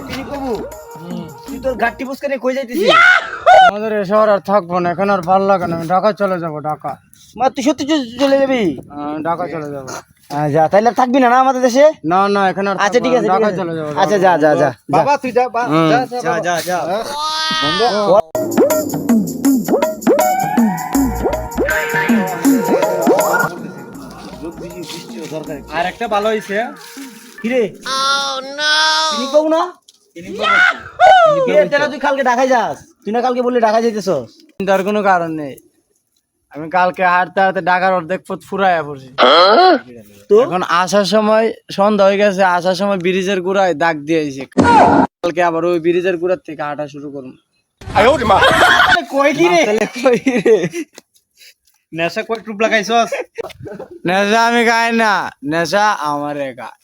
পিনি কবু তুই তোর গাড়ি বুঝকে নিয়ে কই যাইতেছিস? আমাদের এ শহর আর থাকবো না, এখন আর ভালো লাগে না, আমি ঢাকা চলে যাবো। ঢাকা মা তুই সত্যি চলে যাবি? ঢাকা চলে যাবো। যা, তাইলে আর থাকবি না না আমাদের দেশে? না না, এখন আর আচ্ছা ঠিক আছে, ঢাকা চলে যাবো। আচ্ছা যা যা যা বাবা তুই যা যা যা যা আর একটা ভালো হইছে কিরে পিনি কবু না তেরা তুই কালকে ঢাকায় যাস? তুই না কালকে বললি ঢাকায় যাইতেছস? চিন্তার কোনো কারণ নেই, আমি কালকে হাঁটতে হাঁটতে ঢাকার অর্ধেক পথ ফুরাইয়া পড়ছি। তো এখন আসার সময় সন্ধ্যা হয়ে গেছে, আসার সময় ব্রিজের গুড়ায় দাগ দিয়েছে। কালকে আবার ওই ব্রিজের গুড়ার থেকে হাঁটা শুরু করবো। কই কি রে? তাহলে কই রে? নেশা কই টুপ লাগাইছস? নেশা আমি খাই না, নেশা আমারে খায়।